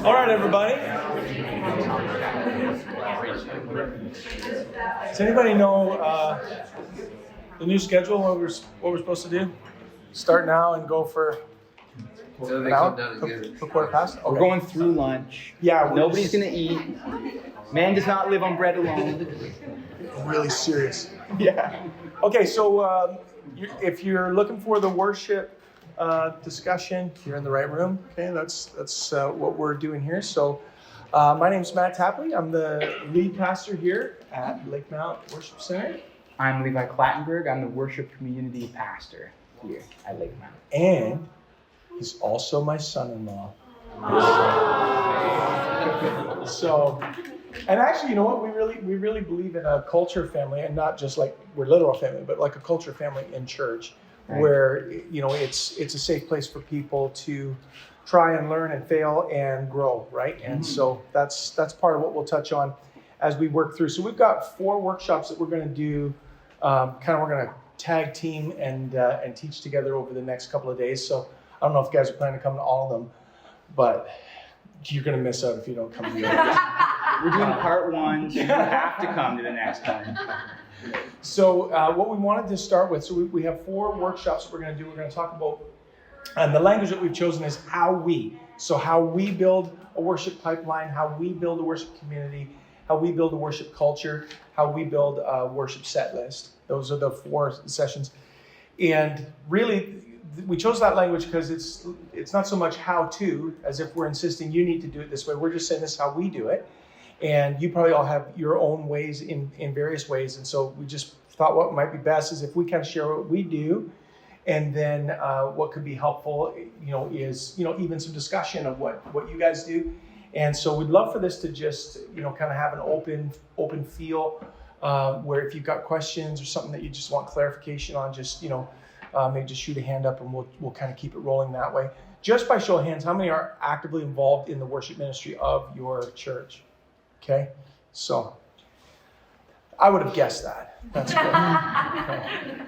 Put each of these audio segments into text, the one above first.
All right, everybody. Does anybody know the new schedule? What we're supposed to do? Start now and go for an hour? A quarter past? Okay. We're going through lunch. Yeah. Nobody's going to eat. Man does not live on bread alone. Really serious. Yeah. Okay, so if you're looking for the worship discussion, you're in the right room. Okay, that's what we're doing here. So my name is Matt Tapley. I'm the lead pastor here at Lake Mount Worship Center. I'm Levi Clattenburg. I'm the worship community pastor here at Lake Mount. And he's also my son-in-law. So, and actually, you know what? We really believe in a culture family, and not just like we're literal family, but like a culture family in church, right, where it's a safe place for people to try and learn and fail and grow, right? And so that's part of what we'll touch on as we work through. So we've got 4 workshops that we're going to do. We're going to tag team and teach together over the next couple of days. So I don't know if you guys are planning to come to all of them, but you're going to miss out if you don't come to the others. We're doing part 1, so you have to come to the next one. So what we wanted to start with, so we have 4 workshops that we're going to do. We're going to talk about, and the language that we've chosen is how we build a worship pipeline, how we build a worship community, how we build a worship culture, how we build a worship set list. Those are the 4 sessions. And really, we chose that language because it's not so much how to, as if we're insisting you need to do it this way. We're just saying this is how we do it. And you probably all have your own ways in various ways. And so we just thought what might be best is if we kind of share what we do, and then what could be helpful, is even some discussion of what you guys do. And so we'd love for this to just kind of have an open feel, where if you've got questions or something that you just want clarification on, just maybe just shoot a hand up and we'll kind of keep it rolling that way. Just by show of hands, how many are actively involved in the worship ministry of your church? Okay, so I would have guessed that. That's good. Okay.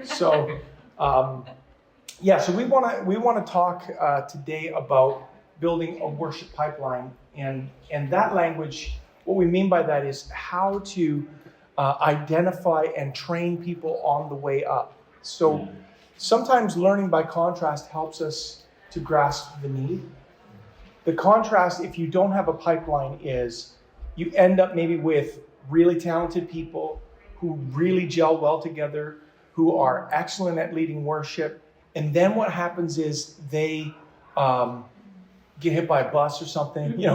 So, so we want to talk today about building a worship pipeline, and that language. What we mean by that is how to identify and train people on the way up. So sometimes learning by contrast helps us to grasp the need. The contrast, if you don't have a pipeline, is you end up maybe with really talented people who really gel well together, who are excellent at leading worship. And then what happens is they get hit by a bus or something,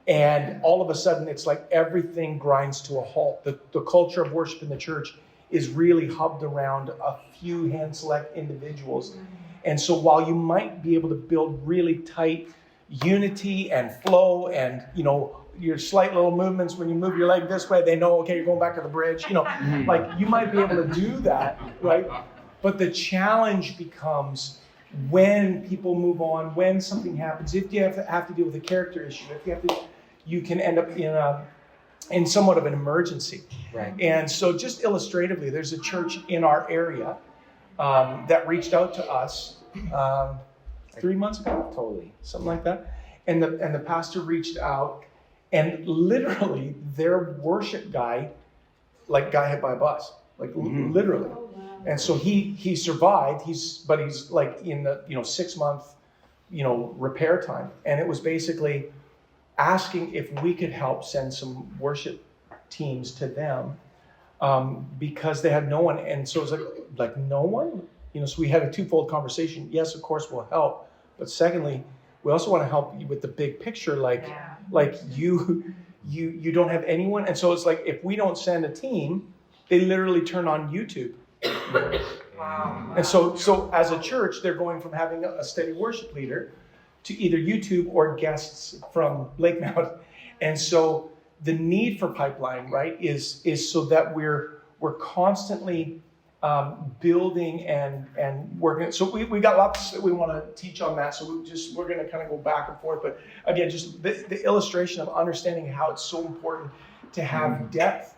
and all of a sudden it's like everything grinds to a halt. The culture of worship in the church is really hubbed around a few hand-select individuals. And so while you might be able to build really tight unity and flow and, your slight little movements, when you move your leg this way, they know, okay, you're going back to the bridge, like you might be able to do that, right? But the challenge becomes when people move on, when something happens, if you have to deal with a character issue, you can end up in somewhat of an emergency. Right. And so just illustratively, there's a church in our area that reached out to us 3 months ago, Totally. something like that. And the pastor reached out, and literally their worship guy got hit by a bus, literally. And so he survived. He's like in the 6-month repair time, and it was basically asking if we could help send some worship teams to them because they had no one. And so it was like no one, so we had a twofold conversation. Yes, of course we'll help, but secondly, we also want to help you with the big picture. You don't have anyone, and so it's like if we don't send a team, they literally turn on YouTube. Wow. And so as a church, they're going from having a steady worship leader to either YouTube or guests from Lake Mount. And so the need for pipeline, right, is so that we're constantly building and working. So we got lots that we want to teach on that. So we're going to kind of go back and forth. But again, just the illustration of understanding how it's so important to have depth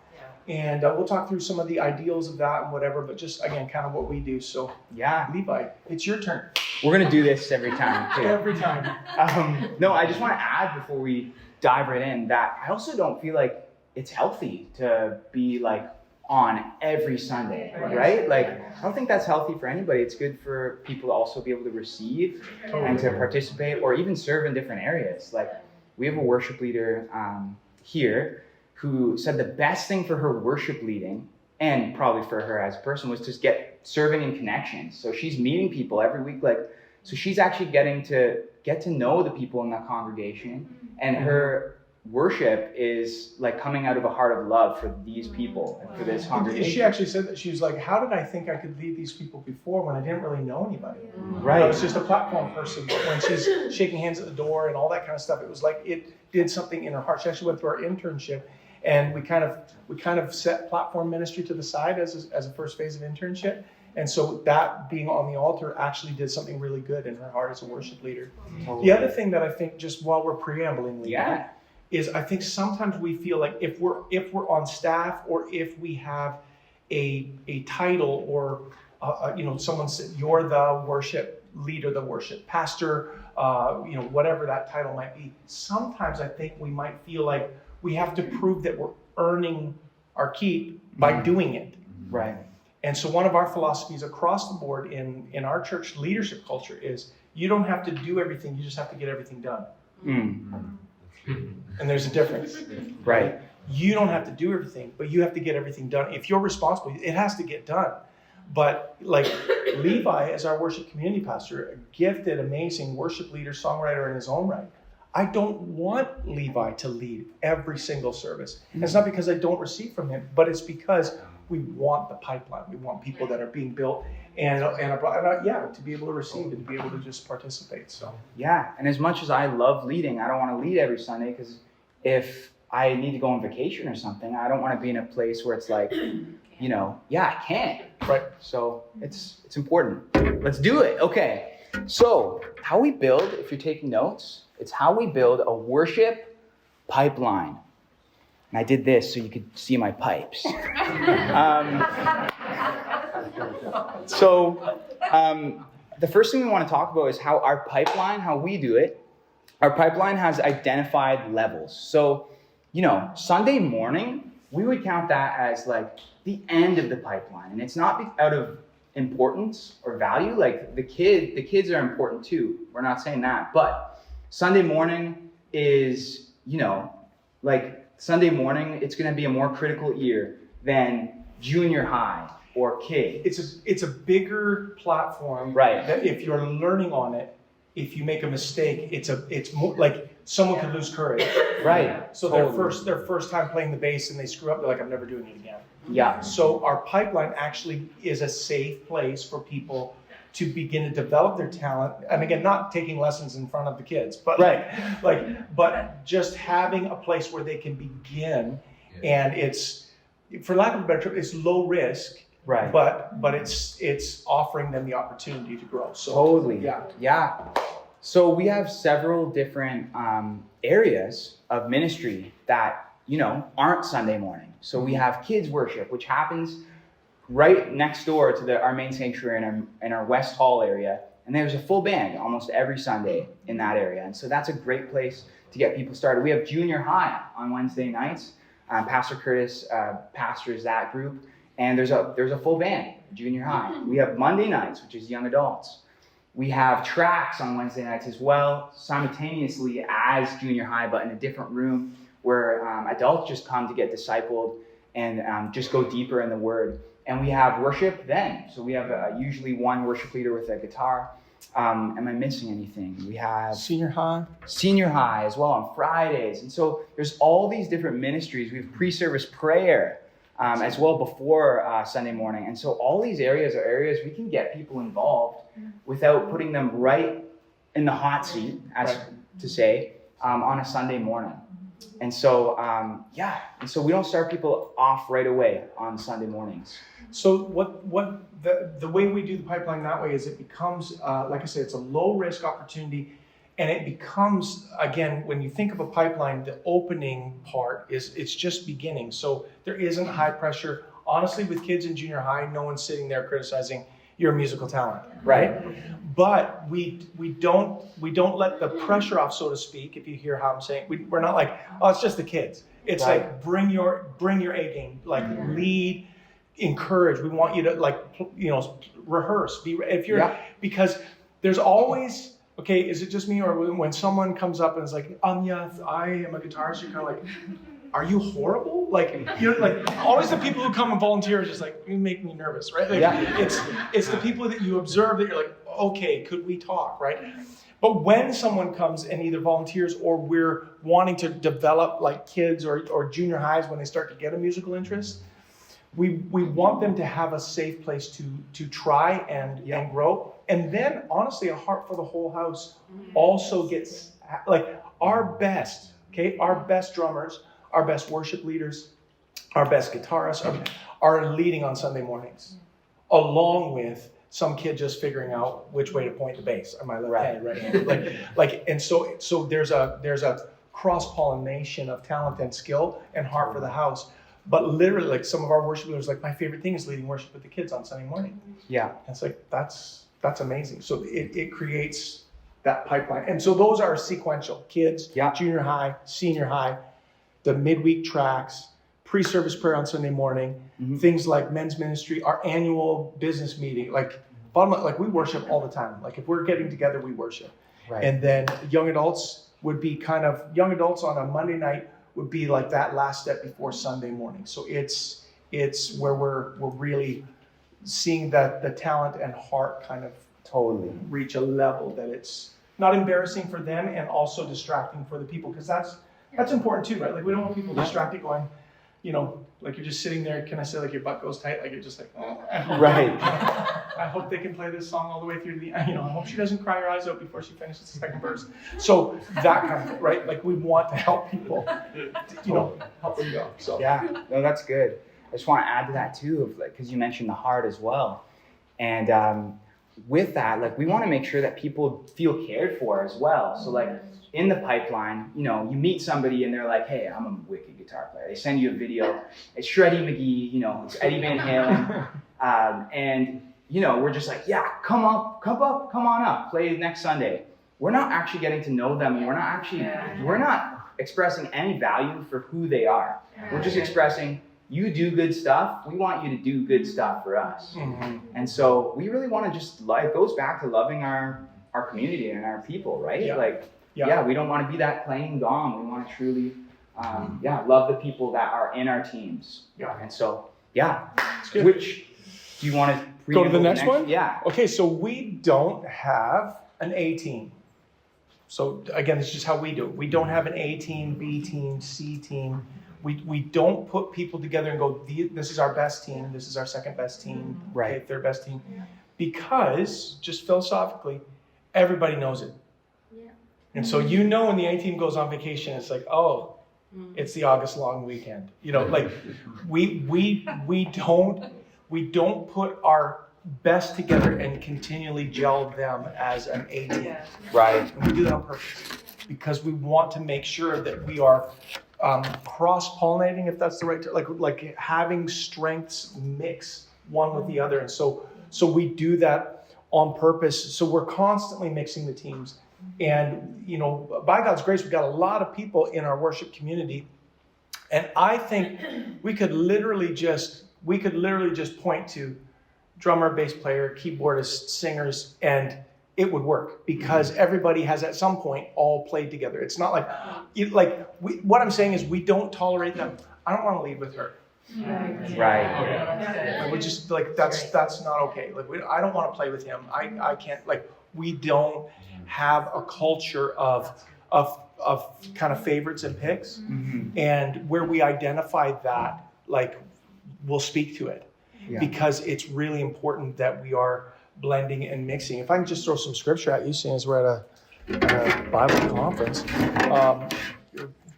And we'll talk through some of the ideals of that and whatever, but just again, kind of what we do. So Yeah. Levi, it's your turn. We're going to do this every time, too. Every time. No, I just want to add before we dive right in that I also don't feel like it's healthy to be like on every Sunday, right? Like, I don't think that's healthy for anybody. It's good for people to also be able to receive and to participate or even serve in different areas. Like, we have a worship leader here who said the best thing for her worship leading, and probably for her as a person, was just get serving in connections. So she's meeting people every week, so she's actually getting to get to know the people in that congregation, and her worship is like coming out of a heart of love for these people and for this congregation. She actually said that. She was like, how did I think I could lead these people before when I didn't really know anybody? Right. I was just a platform person, but when she's shaking hands at the door and all that kind of stuff, it was like it did something in her heart. She actually went through our internship, and we kind of set platform ministry to the side as a first phase of internship. And so that being on the altar actually did something really good in her heart as a worship leader. Totally. The other thing that I think, just while we're preambling, Yeah. is I think sometimes we feel like if we're on staff or if we have a title or someone said you're the worship leader, the worship pastor, whatever that title might be. Sometimes I think we might feel like we have to prove that we're earning our keep by doing it. Right. And so one of our philosophies across the board in our church leadership culture is you don't have to do everything, you just have to get everything done. And there's a difference. Right. You don't have to do everything, but you have to get everything done. If you're responsible, it has to get done. But like Levi, as our worship community pastor, a gifted, amazing worship leader, songwriter in his own right, I don't want Levi to lead every single service. And it's not because I don't receive from him, but it's because we want the pipeline. We want people that are being built to be able to receive and to be able to just participate. So Yeah, and as much as I love leading, I don't want to lead every Sunday because if I need to go on vacation or something, I don't want to be in a place where it's like, I can't. Right. So it's important. Let's do it. Okay. So how we build, if you're taking notes, it's how we build a worship pipeline. And I did this so you could see my pipes. The first thing we want to talk about is how our pipeline, how we do it. Our pipeline has identified levels. So, Sunday morning, we would count that as like the end of the pipeline. And it's not out of importance or value. Like the kids are important too. We're not saying that. But Sunday morning is, Sunday morning, it's going to be a more critical year than junior high or kid. It's a bigger platform. Right. That if you're learning on it, if you make a mistake, it's more like someone could lose courage. Right. So Totally. their first time playing the bass and they screw up, they're like, I'm never doing it again. Yeah. So our pipeline actually is a safe place for people to begin to develop their talent. And again, not taking lessons in front of the kids, but but just having a place where they can begin. And it's, for lack of a better term, it's low risk. Right. But it's offering them the opportunity to grow. So Totally. Yeah. So we have several different areas of ministry that, aren't Sunday morning. So we have kids worship, which happens right next door to our main sanctuary in our West Hall area. And there's a full band almost every Sunday in that area. And so that's a great place to get people started. We have junior high on Wednesday nights. Pastor Curtis pastors that group. And there's a full band, junior high. We have Monday nights, which is young adults. We have Trax on Wednesday nights as well, simultaneously as junior high, but in a different room where adults just come to get discipled and just go deeper in the Word. And we have worship then. So we have usually one worship leader with a guitar. Am I missing anything? We have Senior high as well on Fridays. And so there's all these different ministries. We have pre-service prayer as well before Sunday morning. And so all these areas are areas we can get people involved without putting them right in the hot seat, to say, on a Sunday morning. And so, and so we don't start people off right away on Sunday mornings. So what the way we do the pipeline that way is it becomes, like I said, it's a low risk opportunity. And it becomes, again, when you think of a pipeline, the opening part it's just beginning. So there isn't high pressure. Honestly, with kids in junior high, no one's sitting there criticizing your musical talent, right? But we don't let the pressure off, so to speak. If you hear how I'm saying, we're not like, oh, it's just the kids. It's like bring your A game, like lead, encourage. We want you to rehearse. Because there's always. Okay, is it just me, or when someone comes up and is like, yeah, I am a guitarist, you're kind of like, are you horrible? Like, always the people who come and volunteer are just like, you make me nervous, right? It's the people that you observe that you're like, okay, could we talk, right? But when someone comes and either volunteers or we're wanting to develop like kids or junior highs when they start to get a musical interest, we want them to have a safe place to try and grow. And then, honestly, a heart for the whole house also gets, like, our best drummers, our best worship leaders, our best guitarists are leading on Sunday mornings, along with some kid just figuring out which way to point the bass. Am I left-handed, right-handed? And so there's a cross-pollination of talent and skill and heart for the house. But literally, like, some of our worship leaders, like, my favorite thing is leading worship with the kids on Sunday morning. Yeah. And it's like, that's amazing. So it creates that pipeline. And so those are sequential. Kids, junior high, senior high, the midweek tracks, pre-service prayer on Sunday morning, things like men's ministry, our annual business meeting. Like, bottom line, like, we worship all the time. Like, if we're getting together, we worship. Right. And then young adults would be young adults on a Monday night would be like that last step before Sunday morning. So it's where we're really seeing that the talent and heart kind of totally reach a level that it's not embarrassing for them and also distracting for the people, because that's important too, right? Like, we don't want people distracted going, like, you're just sitting there, can I say, like, your butt goes tight, like, you're just like, oh. Right. I hope they can play this song all the way through I hope she doesn't cry her eyes out before she finishes the second verse. So that kind of thing, right? Like, we want to help people, help them go. So no, that's good. I just want to add to that too, because you mentioned the heart as well. And with that, like, we want to make sure that people feel cared for as well. So, like, in the pipeline, you meet somebody and they're like, hey, I'm a wicked guitar player. They send you a video. It's Shreddy McGee, it's Eddie Van Halen. And, we're just like, yeah, come on up, play next Sunday. We're not actually getting to know them. We're not expressing any value for who they are. We're just expressing, you do good stuff. We want you to do good stuff for us. And so we really want to it goes back to loving our community and our people, right? We don't want to be that playing gong. We want to truly, love the people that are in our teams. Yeah. And so, which do you want to go to the next one? Yeah. Okay, so we don't have an A team. So again, it's just how we do it. We don't have an A team, B team, C team. We don't put people together and go, this is our best team, this is our second best team, right? Third best team. Because, just philosophically, everybody knows it. Yeah. And so when the A team goes on vacation, it's like, oh, it's the August long weekend. Like, we don't put our best together and continually gel them as an A team. Yeah. Right. And we do that on purpose because we want to make sure that we are cross-pollinating, if that's the right term, like having strengths mix one with the other. And so we do that on purpose. So we're constantly mixing the teams. And, by God's grace, we've got a lot of people in our worship community. And I think we could literally just point to drummer, bass player, keyboardist, singers, and it would work because everybody has at some point all played together. It's not what I'm saying is we don't tolerate them. I don't want to lead with her. Right. We just that's not okay. I don't want to play with him. I can't. We don't have a culture of kind of favorites and picks, and where we identify that, we'll speak to it because it's really important that we are blending and mixing. If I can just throw some scripture at you, seeing as we're at a Bible conference.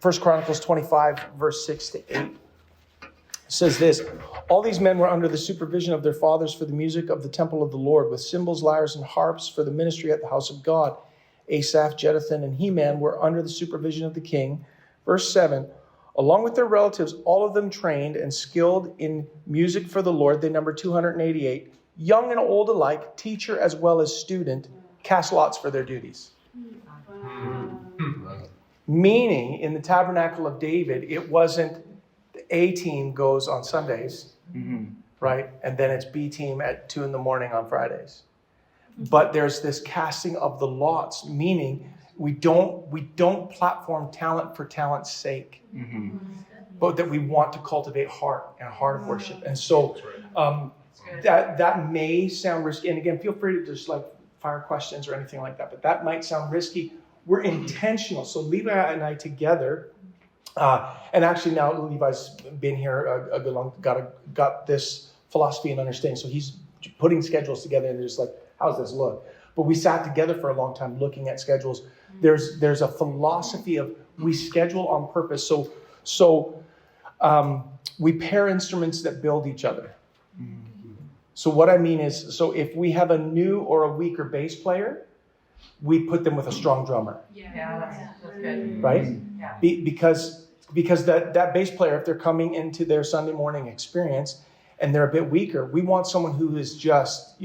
1 Chronicles 25, verse 6 to 8 says this: all these men were under the supervision of their fathers for the music of the temple of the Lord, with cymbals, lyres, and harps for the ministry at the house of God. Asaph, Jeduthun, and Heman were under the supervision of the king. Verse 7, along with their relatives, all of them trained and skilled in music for the Lord. They number 288. Young and old alike, teacher as well as student, cast lots for their duties. Meaning, in the tabernacle of David, it wasn't the A team goes on Sundays, right? And then it's B team at 2 a.m. on Fridays. But there's this casting of the lots, meaning we don't platform talent for talent's sake, but that we want to cultivate heart of worship. And so that may sound risky. And again, feel free to just like fire questions or anything like that. But that might sound risky. We're intentional. So Levi and I together, and actually now Levi's been here a good long, got this philosophy and understanding. So he's putting schedules together and just like, how's this look? But we sat together for a long time looking at schedules. There's a philosophy of we schedule on purpose. So we pair instruments that build each other. So what I mean is, so if we have a new or a weaker bass player, we put them with a strong drummer. Yeah, that's good. Right? Yeah. Because that bass player, if they're coming into their Sunday morning experience and they're a bit weaker, we want someone who is just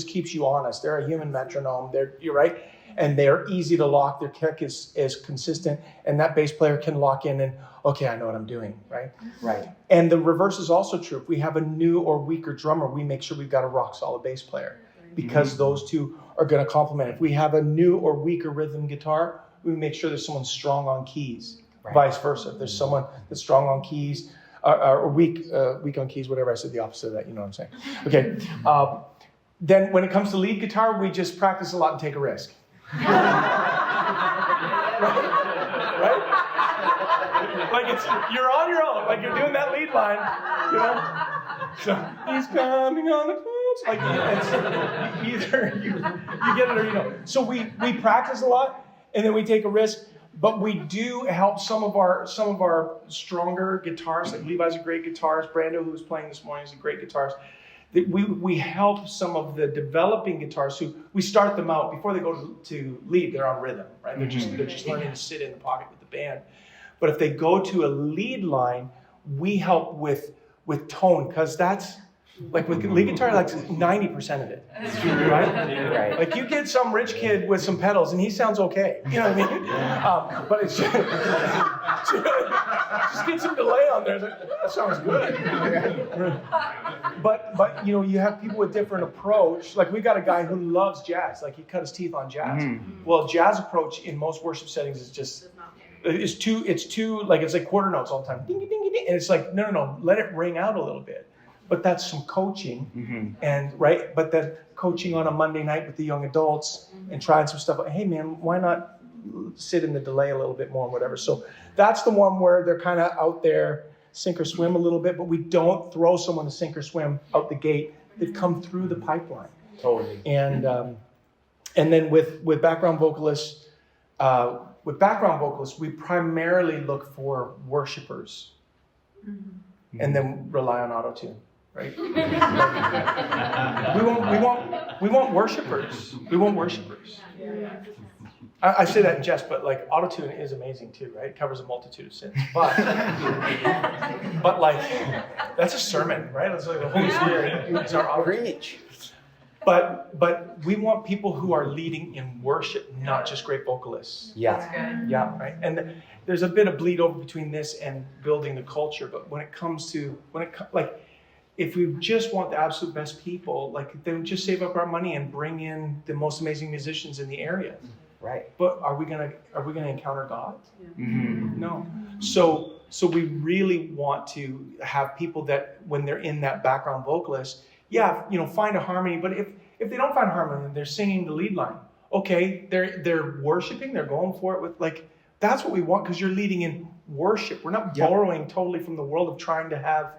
keeps you honest. They're a human metronome. You're right. And they're easy to lock. Their kick is consistent. And that bass player can lock in and, okay, I know what I'm doing, right? Right. And the reverse is also true. If we have a new or weaker drummer, we make sure we've got a rock solid bass player because those two are going to complement. If we have a new or weaker rhythm guitar, we make sure there's someone strong on keys. Right. Vice versa. If there's someone that's strong on keys or weak on keys, whatever, I said the opposite of that. You know what I'm saying? Okay. Then when it comes to lead guitar, we just practice a lot and take a risk. Right? Like you're on your own. Like you're doing that lead line, So he's coming on the clouds. Like it's either you get it or you don't. So we practice a lot and then we take a risk. But we do help some of our stronger guitarists. Like Levi's a great guitarist. Brando, who was playing this morning, is a great guitarist. We help some of the developing guitarists who we start them out before they go to lead. They're on rhythm, right? They're just learning to sit in the pocket with the band. But if they go to a lead line, we help with tone because that's like with lead guitar, like 90% of it, right? Like you get some rich kid with some pedals and he sounds okay, you know what I mean? But it's just get some delay on there. Like, that sounds good. But you have people with different approach. Like we got a guy who loves jazz. Like he cut his teeth on jazz. Well, jazz approach in most worship settings is just it's too like it's like quarter notes all the time. Ding ding ding ding, and it's like no, let it ring out a little bit. But that's some coaching, and right. But then coaching on a Monday night with the young adults and trying some stuff. Hey man, why not sit in the delay a little bit more, and whatever. So that's the one where they're kind of out there, sink or swim a little bit. But we don't throw someone to sink or swim out the gate. They've come through the pipeline. Totally. And then with background vocalists, we primarily look for worshipers, and then rely on auto-tune. Right? we want worshipers. We want worshipers. I say that in jest, but like auto-tune is amazing too, right? It covers a multitude of sins. But like that's a sermon, right? It's like the Holy Spirit is our auto-tune. But we want people who are leading in worship, not just great vocalists. Yeah. Yeah, right. And there's a bit of bleed over between this and building the culture. But when it comes to if we just want the absolute best people, like then just save up our money and bring in the most amazing musicians in the area. Right. But are we gonna encounter God? No. So we really want to have people that when they're in that background vocalist, find a harmony. But if they don't find harmony and they're singing the lead line, okay, they're worshiping, they're going for it with like that's what we want because you're leading in worship. We're not borrowing totally from the world of trying to have,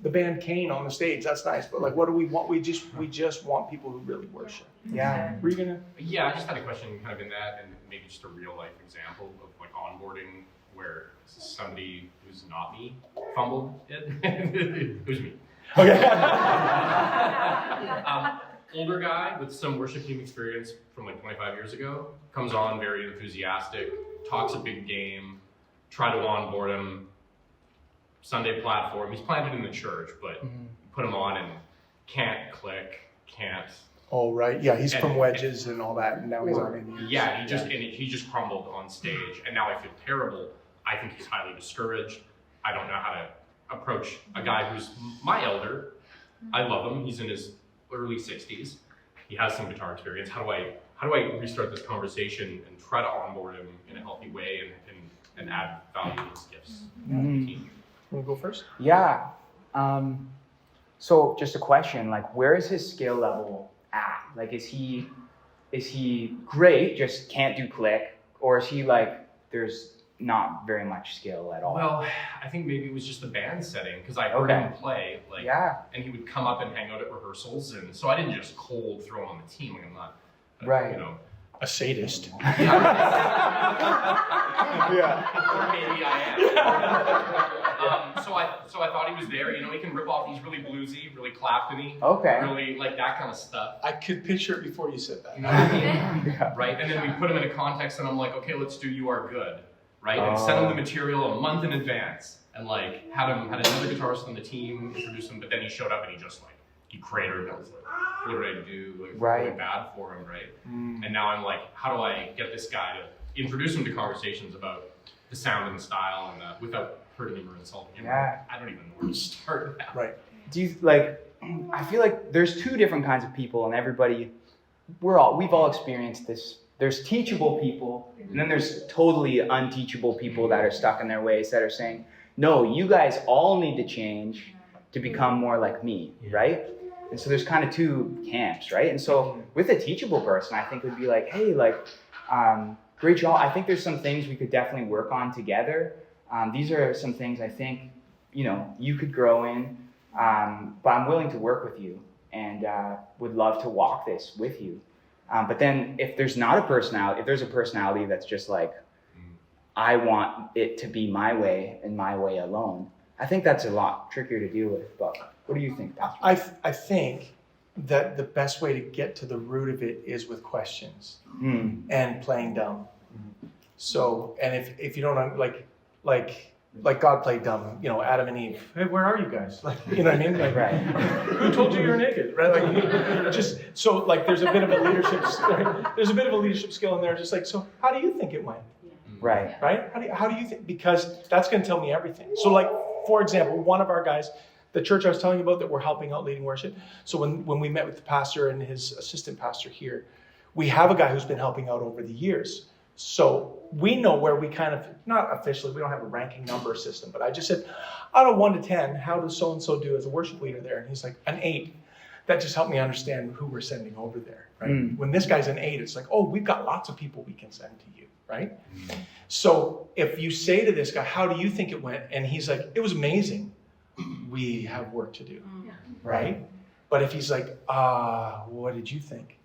the band Kane on the stage. That's nice, but like, what do we want? We just want people who really worship. Yeah. Were you gonna? Yeah, I just had a question kind of in that, and maybe just a real life example of like onboarding where somebody who's not me fumbled it. It was me. Okay. older guy with some worship team experience from like 25 years ago, comes on very enthusiastic, talks a big game, try to onboard him, Sunday platform. He's planted in the church, but put him on and can't click, can't. Oh, right. Yeah, he's from Wedges and all that, and now he's on Indians. Yeah, he just crumbled on stage, and now I feel terrible. I think he's highly discouraged. I don't know how to approach a guy who's my elder. I love him. He's in his early 60s. He has some guitar experience. How do I restart this conversation and try to onboard him in a healthy way and add value to his gifts? You want to go first? Yeah. So just a question, like, where is his skill level at? Like, is he great, just can't do click, or is he like, there's not very much skill at all? Well, I think maybe it was just the band setting, because I heard him play, and he would come up and hang out at rehearsals, and so I didn't just cold throw him on the team. Like, I'm not, a sadist. Yeah. Or maybe I am. So I thought he was there. He can rip off. He's really bluesy, really Clapton-y. Okay. Really like that kind of stuff. I could picture it before you said that. You know what I mean? Yeah. Right. And then we put him in a context, and I'm like, okay, let's do "You Are Good," right? And send him the material a month in advance, and like had another guitarist on the team introduce him. But then he showed up, and he cratered. And I was like, what did I do? Like, really bad for him, right? And now I'm like, how do I get this guy to introduce him to conversations about the sound and the style and without hurting him or insulting him? Yeah. I don't even know where to start now. Right. Do you I feel like there's two different kinds of people, and everybody, we've all experienced this. There's teachable people, and then there's totally unteachable people that are stuck in their ways, that are saying, no, you guys all need to change to become more like me, right? And so there's kind of two camps, right? And so with a teachable person, I think it would be like, hey, great job. I think there's some things we could definitely work on together. These are some things I think, you could grow in, but I'm willing to work with you and would love to walk this with you. But then if there's not a personality, if there's a personality that's just like, I want it to be my way and my way alone, I think that's a lot trickier to deal with. But what do you think, Pastor? I think that the best way to get to the root of it is with questions and playing dumb. So, and if you don't like God played dumb, Adam and Eve. Hey, where are you guys? Like, you know what I mean? Like, Right. Who told you you're naked? Right? Like, just so like there's a bit of a leadership. There's a bit of a leadership skill in there. Just like, so how do you think it went? Right. Right? How do you think? Because that's going to tell me everything. So, like, for example, one of our guys, the church I was telling you about that we're helping out leading worship. So when we met with the pastor and his assistant pastor here, we have a guy who's been helping out over the years. So we know where we kind of, not officially, we don't have a ranking number system, but I just said, out of 1 to 10, how does so-and-so do as a worship leader there? And he's like, an 8. That just helped me understand who we're sending over there, right? When this guy's an 8, it's like, oh, we've got lots of people we can send to you, right? So if you say to this guy, how do you think it went? And he's like, it was amazing. We have work to do, right? But if he's like, what did you think?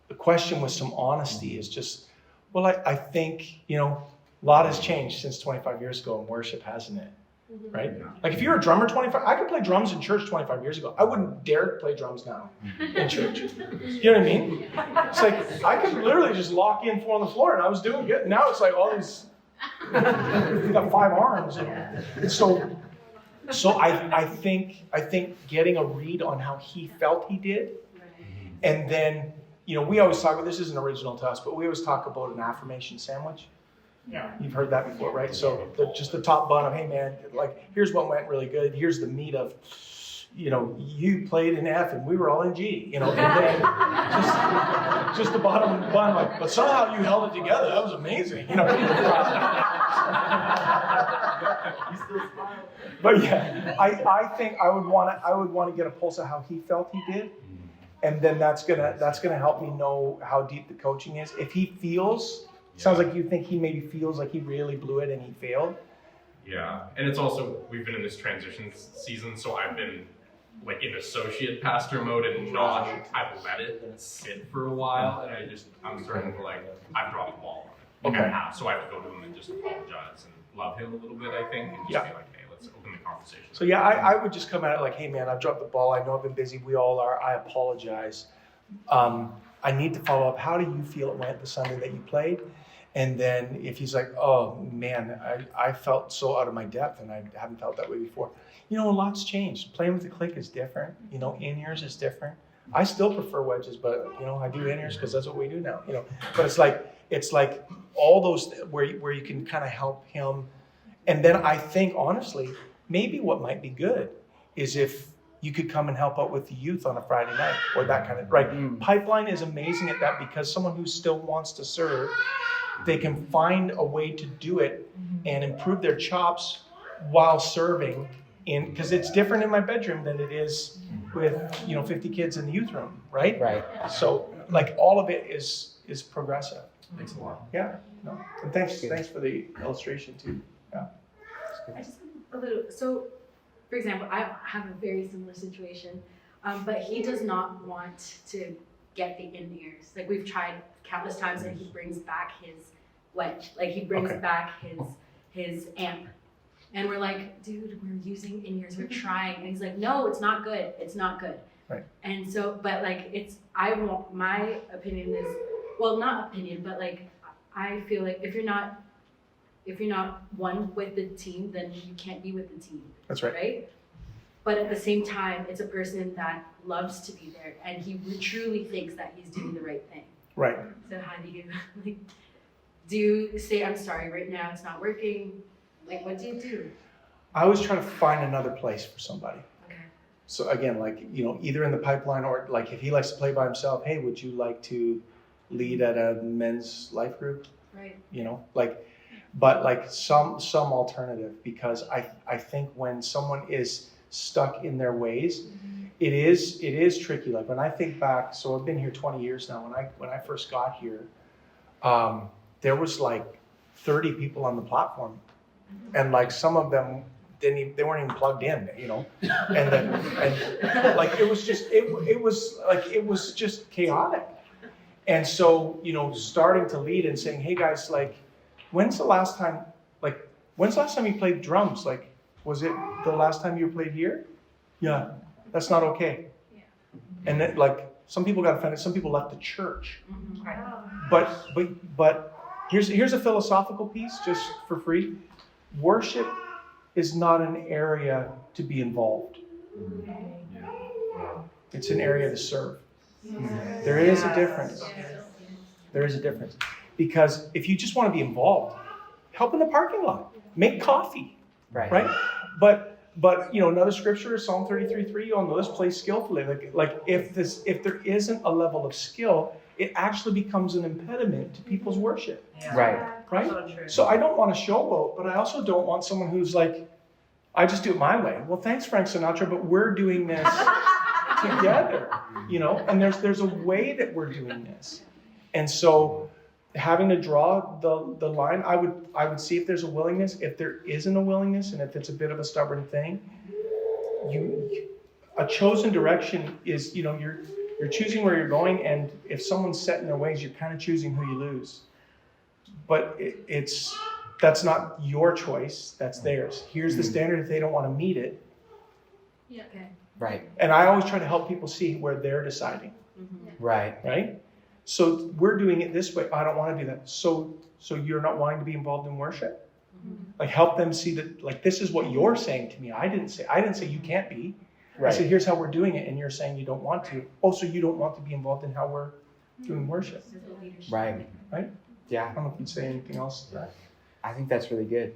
The question with some honesty is just, well, I think, a lot has changed since 25 years ago in worship, hasn't it? Right? Like if you're a drummer 25, I could play drums in church 25 years ago. I wouldn't dare play drums now in church. You know what I mean? It's like, I could literally just lock in 4 on the floor and I was doing good. Now it's like all these, you got 5 arms. And so I think getting a read on how he felt he did, and then, we always talk about, this isn't original to us, but we always talk about an affirmation sandwich. Yeah. You've heard that before, right? So just the top bun of, hey man, like here's what went really good. Here's the meat of, you played in F and we were all in G, and then just the bottom bun, like, but somehow you held it together. That was amazing, But yeah, I think I would want to get a pulse of how he felt he did, and then that's gonna help me know how deep the coaching is. If he feels, sounds like you think he maybe feels like he really blew it and he failed. Yeah, and it's also, we've been in this transition season, so I've been like in associate pastor mode, and Josh, I've let it sit for a while, and I'm starting to I've dropped the ball on it. Like I have, so I have to go to him and just apologize and love him a little bit, I think, and just be like, hey, let's open the conversation. So yeah, I would just come at it like, hey man, I've dropped the ball. I know I've been busy. We all are. I apologize. I need to follow up. How do you feel it went the Sunday that you played? And then if he's like, oh man, I felt so out of my depth and I haven't felt that way before. You know, a lot's changed. Playing with the click is different. You know, in-ears is different. I still prefer wedges, but you know, I do in-ears because that's what we do now. You know, but it's like all those where you can kind of help him. And then I think honestly, maybe what might be good is if you could come and help out with the youth on a Friday night or that kind of, right? Pipeline is amazing at that because someone who still wants to serve, they can find a way to do it and improve their chops while serving because it's different in my bedroom than it is with, 50 kids in the youth room, right? Right. So like all of it is progressive. Thanks a lot. Yeah. No. And thanks for the illustration too. Yeah. I just have a little, so for example, I have a very similar situation, but he does not want to get the in-ears. Like we've tried countless times and he brings back his wedge. Like he brings back his amp. And we're like, dude, we're using in-ears, we're trying. And he's like, no, it's not good. It's not good. Right. And so, but like my opinion is, well, not opinion, but like, I feel like if you're not one with the team, then you can't be with the team. That's right. Right? But at the same time, it's a person that loves to be there and he truly thinks that he's doing the right thing. Right. So how do you say, I'm sorry, right now it's not working? Like, what do you do? I always try to find another place for somebody. Okay. So again, either in the pipeline or like if he likes to play by himself, hey, would you like to lead at a men's life group? Right. But some alternative because I think when someone is stuck in their ways, it is tricky. Like when I think back, so I've been here 20 years now. When I first got here, there was like 30 people on the platform, and like some of them they weren't even plugged in, and like it was just chaotic. And so starting to lead and saying, hey guys, like. When's the last time you played drums? Like, was it the last time you played here? Yeah, that's not okay. Yeah. And then, like, some people got offended. Some people left the church. Right. But here's a philosophical piece, just for free. Worship is not an area to be involved. It's an area to serve. There is a difference. There is a difference. Because if you just want to be involved, help in the parking lot, make coffee, right? But another scripture is Psalm 33:3. You all know this: play skillfully. Like if there isn't a level of skill, it actually becomes an impediment to people's worship. Yeah. Right? So true. So I don't want to showboat, but I also don't want someone who's like, I just do it my way. Well, thanks, Frank Sinatra, but we're doing this together, and there's a way that we're doing this. And so having to draw the line, I would see if there's a willingness. If there isn't a willingness, and if it's a bit of a stubborn thing, a chosen direction is, you're choosing where you're going, and if someone's set in their ways, you're kind of choosing who you lose. But that's not your choice, that's theirs. Here's the standard. If they don't want to meet it. Yeah. Okay. Right. And I always try to help people see where they're deciding. Right? So we're doing it this way. I don't want to do that. So you're not wanting to be involved in worship? Like help them see that, like, this is what you're saying to me. I didn't say you can't be. Right. I said, here's how we're doing it, and you're saying you don't want to. Oh, so you don't want to be involved in how we're doing worship. Right. Yeah. I don't know if you'd say anything else to that. I think that's really good.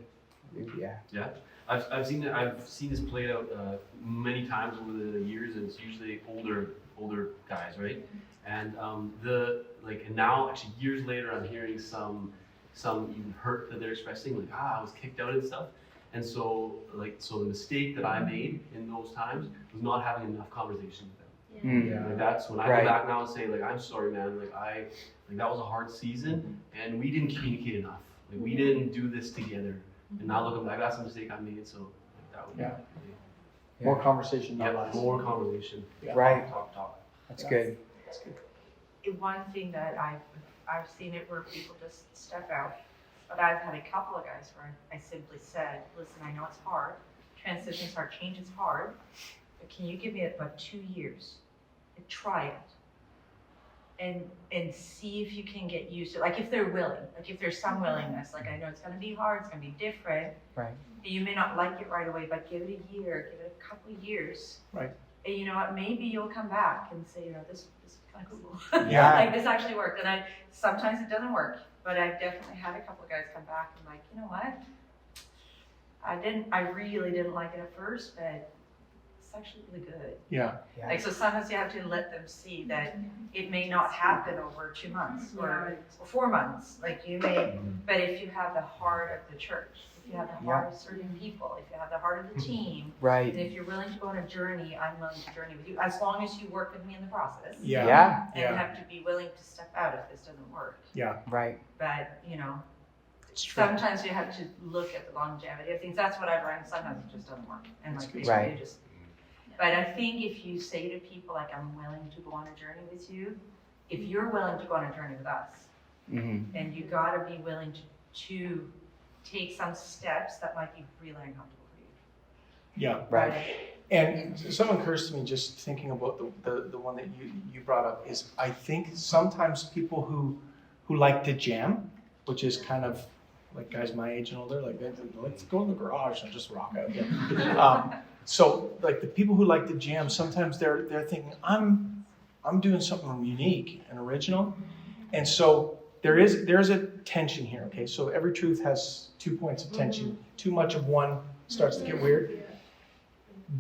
Yeah. Yeah. I've seen this played out many times over the years, and it's usually older guys, right? And and now actually years later, I'm hearing some even hurt that they're expressing, like, I was kicked out and stuff. And so the mistake that I made in those times was not having enough conversation with them. Like that's when I go back now and say, like, I'm sorry, man. That was a hard season, and we didn't communicate enough. Like we didn't do this together. And now looking back, that's a mistake I made. So that would be More conversation, not less. more conversation. Right. Talk. That's good. That's good. One thing that I've seen it where people just step out, but I've had a couple of guys where I simply said, listen, I know it's hard, transitions hard, change is hard, but can you give me about 2 years and try it? And see if you can get used to it. Like if they're willing, like if there's some willingness, like I know it's gonna be hard, it's gonna be different. Right. You may not like it right away, but give it a year, give it a couple of years. Right. And you know what, maybe you'll come back and say, this is kind of cool. Yeah. Like this actually worked. And sometimes it doesn't work, but I've definitely had a couple of guys come back and like, you know what? I really didn't like it at first, but it's actually really good. Yeah. Like, so sometimes you have to let them see that it may not happen over 2 months or 4 months. Like you may, but if you have the heart of the church, if you have the heart of certain people, if you have the heart of the team, Right. and if you're willing to go on a journey, I'm willing to journey with you, as long as you work with me in the process. Yeah. Yeah. And have to be willing to step out if this doesn't work. Yeah. Right. But, It's true. sometimes you have to look at the longevity of things. That's what I've learned. Sometimes it just doesn't work. And like, That's they right. just. But I think if you say to people like, I'm willing to go on a journey with you, if you're willing to go on a journey with us, Mm-hmm. and you gotta be willing to take some steps that might be really uncomfortable for you. Yeah. Right. And something occurs to me just thinking about the one that you brought up is I think sometimes people who like to jam, which is kind of like guys my age and older, like let's go in the garage and just rock out. Yeah. So like the people who like to jam, sometimes they're thinking I'm doing something unique and original, and so there's a tension here. Okay, so every truth has 2 points of tension. Too much of one starts to get weird.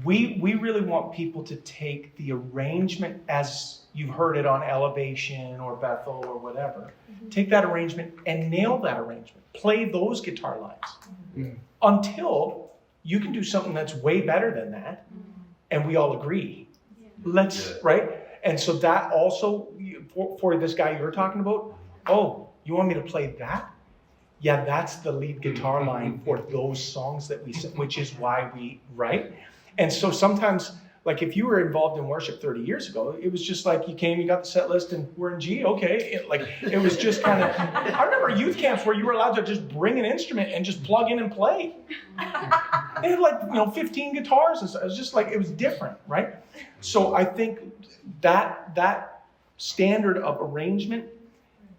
We really want people to take the arrangement as you've heard it on Elevation or Bethel or whatever. Take that arrangement and nail that arrangement. Play those guitar lines until you can do something that's way better than that, and we all agree. Right? And so that also, for this guy you're talking about, oh, you want me to play that? Yeah, that's the lead guitar line for those songs that we sing, which is why we, right? And so sometimes, like if you were involved in worship 30 years ago, it was just like you came, you got the set list, and we're in G, okay. It was just kind of, I remember youth camps where you were allowed to just bring an instrument and just plug in and play. They had 15 guitars and stuff. It was just like, it was different, right? So I think that standard of arrangement,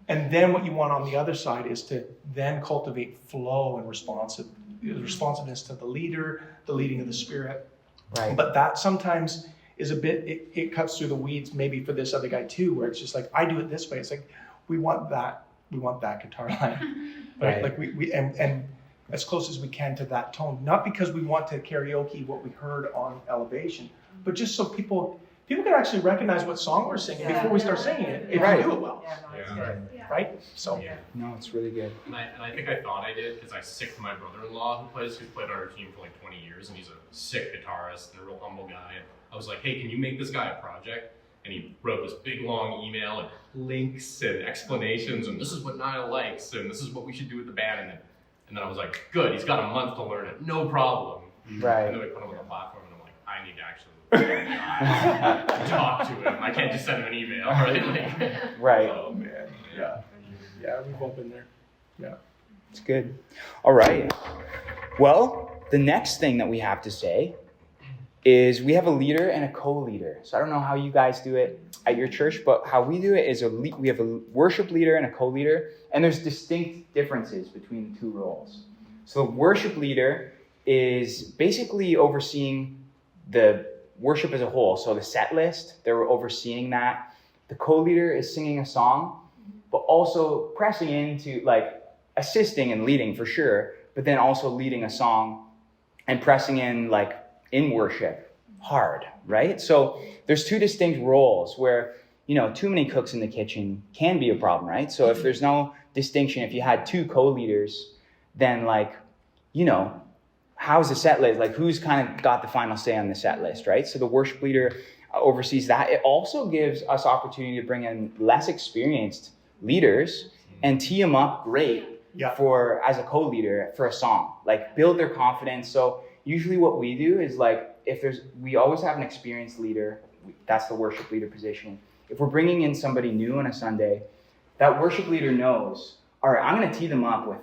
and then what you want on the other side is to then cultivate flow and responsiveness to the leader, the leading of the Spirit. Right. But that sometimes is a bit, it cuts through the weeds maybe for this other guy too, where it's just like, I do it this way. It's like, we want that guitar line, right? Like we and as close as we can to that tone, not because we want to karaoke what we heard on Elevation, but just so people can actually recognize what song we're singing before we start singing it, if we do it well, Yeah, no, it's Yeah. good. right? So, No, it's really good. And I think I thought I did because I sicked my brother-in-law who's played on our team for like 20 years, and he's a sick guitarist and a real humble guy. And I was like, hey, can you make this guy a project? And he wrote this big long email and links and explanations, and this is what Niall likes, and this is what we should do with the band. And then I was like, good, he's got a month to learn it, no problem. Right. And then we put him on the platform, and I'm like, I need to actually talk to him. I can't just send him an email, right? Right. oh man, yeah, we've all been there. Yeah. It's good. All right. Well, the next thing that we have to say is we have a leader and a co-leader. So I don't know how you guys do it at your church, but how we do it is we have a worship leader and a co-leader, and there's distinct differences between the two roles. So the worship leader is basically overseeing the worship as a whole. So the set list, they're overseeing that. The co-leader is singing a song, but also pressing into assisting and leading for sure, but then also leading a song and pressing in worship hard, right? So there's two distinct roles where, too many cooks in the kitchen can be a problem, right? So if there's no distinction, if you had two co-leaders, then how's the set list? Who's kind of got the final say on the set list, right? So the worship leader oversees that. It also gives us opportunity to bring in less experienced leaders and tee them up great as a co-leader for a song, build their confidence. So usually what we do is we always have an experienced leader. That's the worship leader position. If we're bringing in somebody new on a Sunday, that worship leader knows, all right, I'm going to tee them up with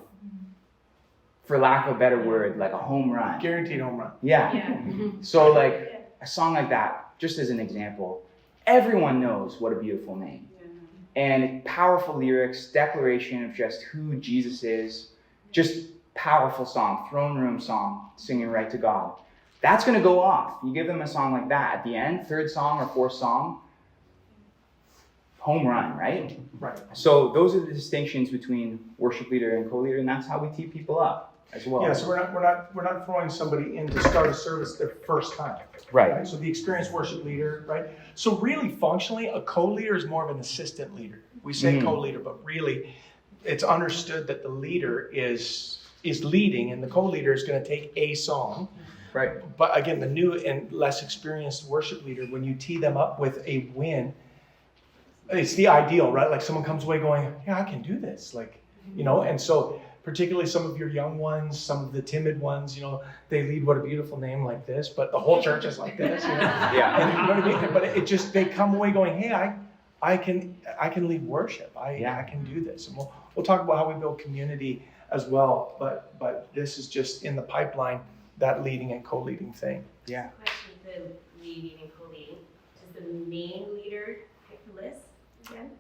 for lack of a better word, like a home run. Guaranteed home run. Yeah. Yeah. So like a song like that, just as an example, everyone knows What a Beautiful Name. And powerful lyrics, declaration of just who Jesus is, just powerful song, throne room song, singing right to God. That's going to go off. You give them a song like that at the end, third song or fourth song, home run, right? Right. So those are the distinctions between worship leader and co-leader, and that's how we tee people up as well. Yeah, so we're not throwing somebody in to start a service their first time. Right. So the experienced worship leader, right? So really functionally, a co-leader is more of an assistant leader. We say co-leader, but really it's understood that the leader is leading and the co-leader is going to take a song. Right. But again, the new and less experienced worship leader, when you tee them up with a win, it's the ideal, right? Like someone comes away going, yeah, I can do this. Like, you know, and so particularly some of your young ones, some of the timid ones, you know, they lead What a Beautiful Name like this, but the whole church is like this. You know? Yeah. And you know what I mean? But it just, they come away going, hey, I can lead worship. I can do this. And we'll talk about how we build community as well. But this is just in the pipeline, that leading and co-leading thing. Yeah. Question, the leading and co-leading. Does the main leader pick the list again?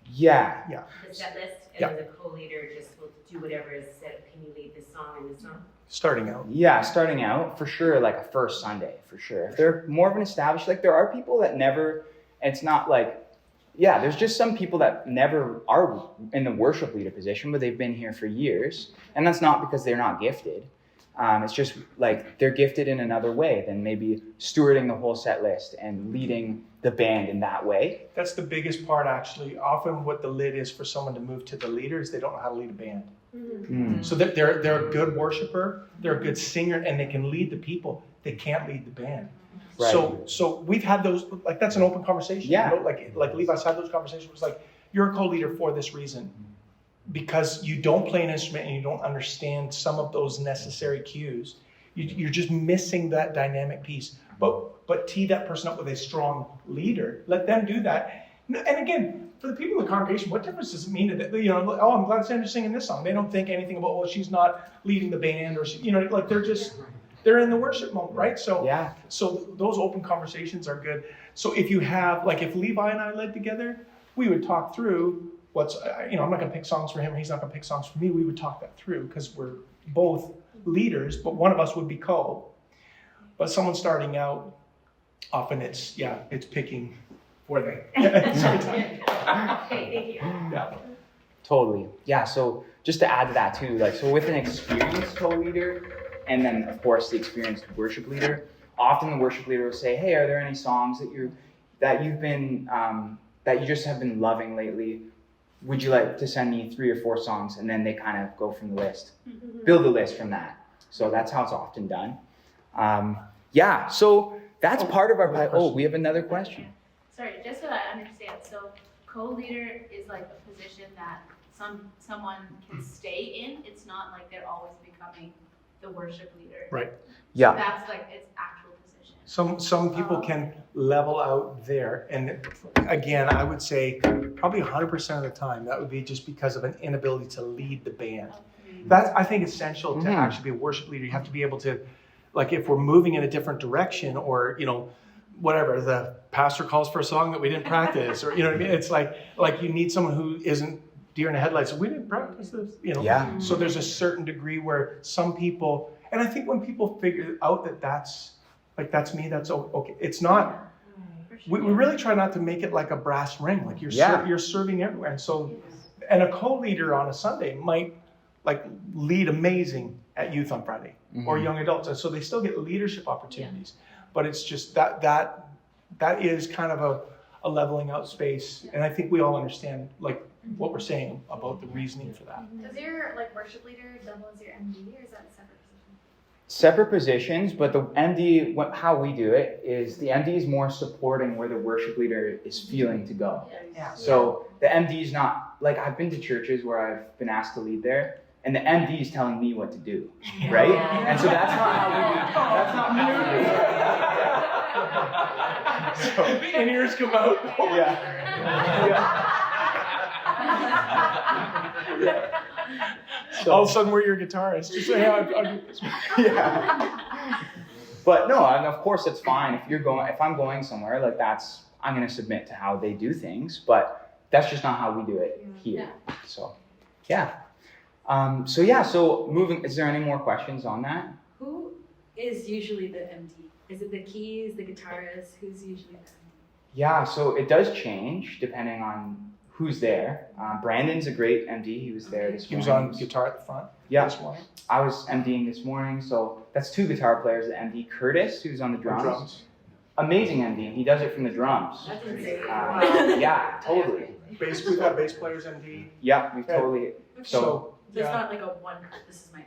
Yeah. The set list? And Yeah. then the co-leader just will do whatever is said. Can you lead this song and this song? Starting out. Yeah, starting out, for sure, like a first Sunday, for sure. If they're more of an established, like there are people that never, it's not like, yeah, there's just some people that never are in the worship leader position, but they've been here for years. And that's not because they're not gifted. It's just like they're gifted in another way than maybe stewarding the whole set list and leading the band in that way. That's the biggest part, actually. Often what the lid is for someone to move to the leader is they don't know how to lead a band. So they're a good worshiper, they're a good singer, and they can lead the people. They can't lead the band. Right. So we've had those, like that's an open conversation. Yeah. You know, like Levi's had those conversations. It's like, you're a co-leader for this reason. Because you don't play an instrument and you don't understand some of those necessary cues. You're just missing that dynamic piece. But tee that person up with a strong leader. Let them do that. And again, for the people in the congregation, what difference does it mean to them? You know, oh, I'm glad Sandra's singing this song. They don't think anything about, oh, she's not leading the band, or she, you know, like they're in the worship moment, right? So Yeah. So those open conversations are good. So if you have, like if Levi and I led together, we would talk through what's, you know, I'm not going to pick songs for him, he's not going to pick songs for me. We would talk that through because we're both leaders, but one of us would be co. But someone starting out, often it's picking for them. Okay, thank you. Yeah. Totally. Yeah, so just to add to that too, like, so with an experienced co-leader, and then of course the experienced worship leader, often the worship leader will say, hey, are there any songs that you've been, that you just have been loving lately? Would you like to send me 3 or 4 songs? And then they kind of go from the list, build a list from that. So that's how it's often done. Yeah, so that's part of our, we have another question. Sorry, just so I understand. So co-leader is like a position that someone can stay in. It's not like they're always becoming the worship leader. Right. Yeah. That's like its actual position. Some people can level out there, and again, I would say probably 100% of the time that would be just because of an inability to lead the band. That's, I think, essential to actually be a worship leader. You have to be able to, like, if we're moving in a different direction, or you know, whatever, the pastor calls for a song that we didn't practice, or you know what I mean. It's like you need someone who isn't deer in the headlights. We didn't practice this, you know. Yeah. So there's a certain degree where some people, and I think when people figure out that that's me, that's okay. It's not. We really try not to make it like a brass ring. Like you're serving everywhere, and so, and a co-leader on a Sunday might like lead amazing at youth on Friday or young adults, and so they still get leadership opportunities. But it's just that is kind of a leveling out space, and I think we all understand like what we're saying about the reasoning for that. Does your like worship leader double as your MD, or is that a separate position? Separate positions, but the MD, how we do it is the MD is more supporting where the worship leader is feeling to go. Yeah. So the MD is not, like I've been to churches where I've been asked to lead there, and the MD is telling me what to do, right? Yeah. And so that's not how we do. That's not how we do. So the in-ears come out. All of a sudden we're your guitarist. Just say, hey, I'll do this. Yeah. But no, and of course it's fine if I'm going somewhere, like I'm gonna submit to how they do things, but that's just not how we do it here. So yeah. So moving, is there any more questions on that? Who is usually the MD? Is it the keys, the guitarist? Who's usually the MD? Yeah, so it does change depending on who's there. Brandon's a great MD. He was there this morning. He was on guitar at the front. Yeah. This morning. I was MDing this morning, so that's 2 guitar players at MD. Curtis, who's on the drums. Amazing MD. He does it from the drums. That's insane. Yeah, totally. We've got bass players, MD. Yeah, we've totally. So it's not like a one, this is my MD.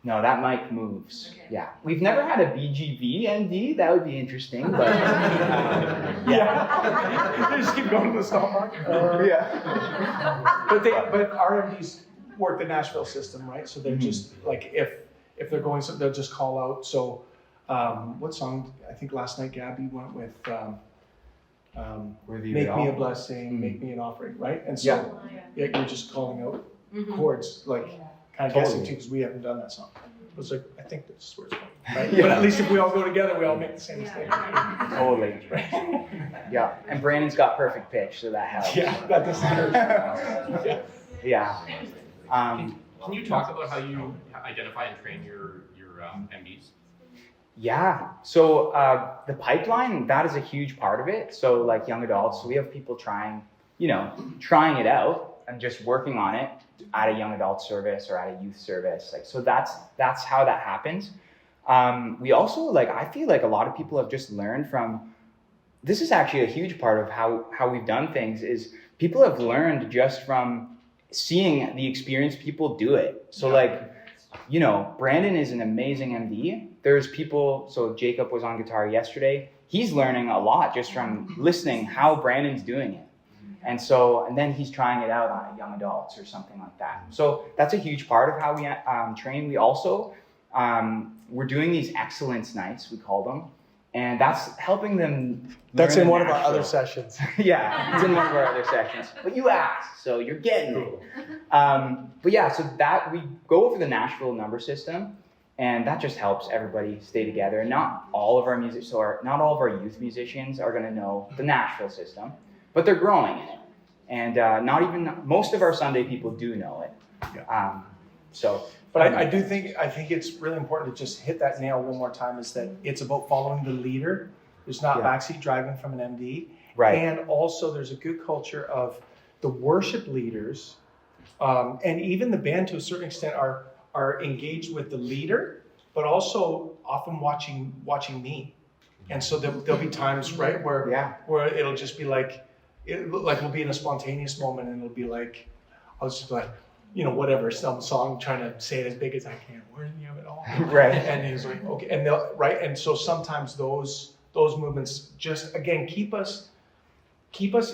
no, that mic moves. Okay. Yeah, we've never had a BGV MD. That would be interesting, but Yeah. They just keep going to the stop mark. yeah. But our MDs work the Nashville system, right? So they're just like if they're going, so they'll just call out. So what song? I think last night Gabby went with Worthy of "Make It Me a All. Blessing, Make Me an Offering," right? And so yeah, you're just calling out chords, like kind of guessing Totally. too, because we haven't done that song. It was like, I think this is where it's going, right? But at least if we all go together, we all make the same mistake. Totally. Yeah, and Brandon's got perfect pitch, so that helps. Yeah, that doesn't hurt. Yeah. Can you talk about how you identify and train your MDs? Yeah. So the pipeline, that is a huge part of it. So like young adults, so we have people trying it out and just working on it at a young adult service or at a youth service. Like, so that's how that happens. We also, I feel like a lot of people have just learned from, this is actually a huge part of how we've done things, is people have learned just from seeing the experienced people do it. So Brandon is an amazing MD. There's people, so Jacob was on guitar yesterday. He's learning a lot just from listening how Brandon's doing it. And then he's trying it out on young adults or something like that. So that's a huge part of how we train. We also, we're doing these excellence nights, we call them. And that's helping them. That's learn in the one of our Nashville. other sessions. Yeah, it's in one of our other sessions. But you asked, so you're getting it. But yeah, so that we go over the Nashville number system, and that just helps everybody stay together. And not all of our not all of our youth musicians are going to know the Nashville system, but they're growing in it. And not even most of our Sunday people do know it. Yeah. But I think it's really important to just hit that nail one more time, is that it's about following the leader. There's not backseat driving from an MD. Right. And also there's a good culture of the worship leaders, and even the band to a certain extent are engaged with the leader, but also often watching me. And so there'll be times, right, where it'll just be we'll be in a spontaneous moment, and it'll be like, I'll just be like, whatever, some song, trying to say it as big as I can. Worthy of it all. Right. And he's like, okay, and they'll, right, and so sometimes those movements just, again, keep us